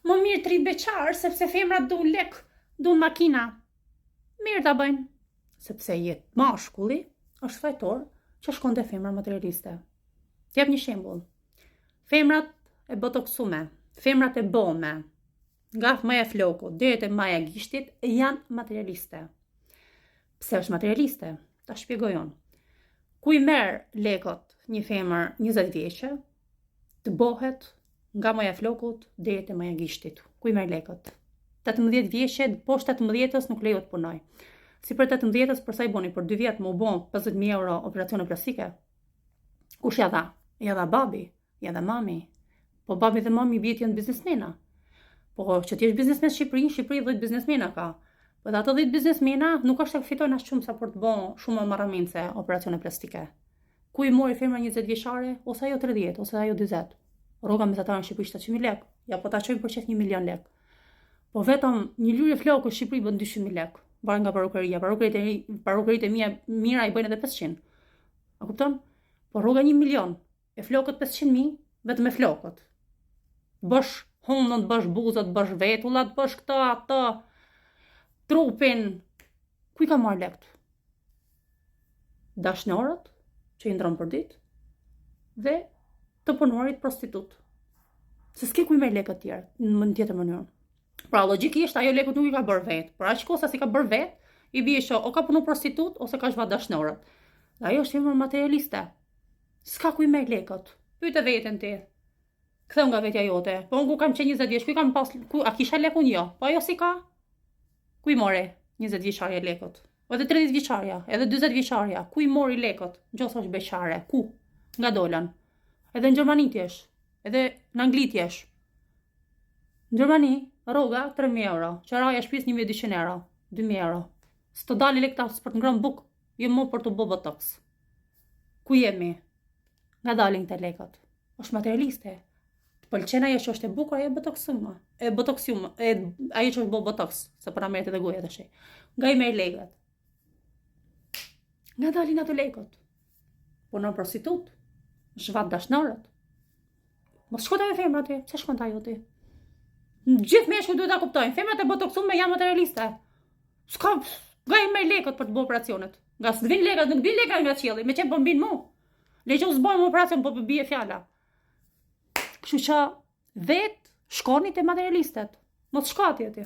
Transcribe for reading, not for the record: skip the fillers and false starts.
Më mirë 3 beqar, sepse femrat duan lek, duan makina. Mirë ta bëjnë, sepse jetë mashkulli është fajtor që shkon te femra materialiste. T'jap një shembull. Femrat e botoksume, femrat e bome, nga maja e flokut deri te maja e gishtit janë materialiste. Pse është materialiste? Ta shpjegoj unë. Ku i merr lekët një femër 20 vjeçe, të bohet nga maja e flokut deri te maja e gishtit. Ku i merr lekët? 18 vjeçe, poshtë 18-s nuk lejohet punoj. Si për 18-s, për sa i boni për 2 vjet më u bën 50.000 euro operacione plastike. Kush ja dha? Ja dha babi, ja dha mami. Po babi dhe mami bjet janë biznesmena. Po që ti je biznesmen në Shqipëri 10 biznesmena ka. Po dhe ato 10 biznesmena nuk është se fitojnë as shumë sa për të bën shumë marrëmendse operacione plastike. Ku i mori femra 20 vjeçare, ose ajo 30, ose ajo 40. Rroga mesatare në Shqipëri 700.000 lekë. Ja po ta çojmë për çet 1 milion lekë. Po vetëm një lule flokë në Shqipëri bën 200.000 lekë. Varet nga parukeria. Parukeritë e mira i bëjnë edhe 500. A kupton? Po rroga 1 milion. E flokët 500.000, vetëm me flokët. Bësh hundën, bësh buzët, bësh vetullat, bësh këta, ato, trupin. Ku i ka marrë lekët? Dashnorët, që i ndron për ditë, dhe të punuarit prostitut. Se s'ke ku i merr lekët tjerë, në tjetër mënyrë. Pra logjikisht ajo lekët nuk i ka bërë vetë, por aq kosa si ka bërë vetë, i bie që o ka punu prostitut ose ka zhvat dashnorët. Dhe ajo është femër materialiste. S'ka ku i merr lekët. Pyete veten ti. Ktheu nga vetja jote. Po unë ku kam qenë 20 vjeç, ku i kam pas, a kisha lekun jo? Po ajo si ka? Ku i more 20 vjeçarja lekët? Edhe 30 vjeçarja, edhe 40 vjeçarja, ku i mori lekët? Nëse është beqare, ku? Nga dolën. Edhe në Gjermani t'jesh, edhe në Angli t'jesh. Në Gjermani, rroga 3.000 euro, qeraja shtëpisë 1.200 euro, 2.000 euro. S'të dalin lekët për të ngrënë bukë, jo më për të bë botox. Ku jemi? Nga dalin këto lekët. Është materialiste. Të pëlqen ajo që është e bukur, ajo botoxume. Ajo që është bë botox, se për amerit edhe goja tash. Nga i merr lekët. Nga dalin ato lekët. Punon prostitut, zhvat dashnorët. Mos shkon ajo femra ti, pse shkon ajo ti? Gjithë meshkujt duhet ta kuptojnë, femrat e botoxume janë materialiste. S'ka, nga i merr lekët për të bërë operacionet. Nga s'vin lekët, nuk vin lekët nga qielli, me çfarë po mbin mu? Lejo s'bojmë operacion, po bie fjala. Kështu që vet shkoni te materialistet. Mos shko atje ti.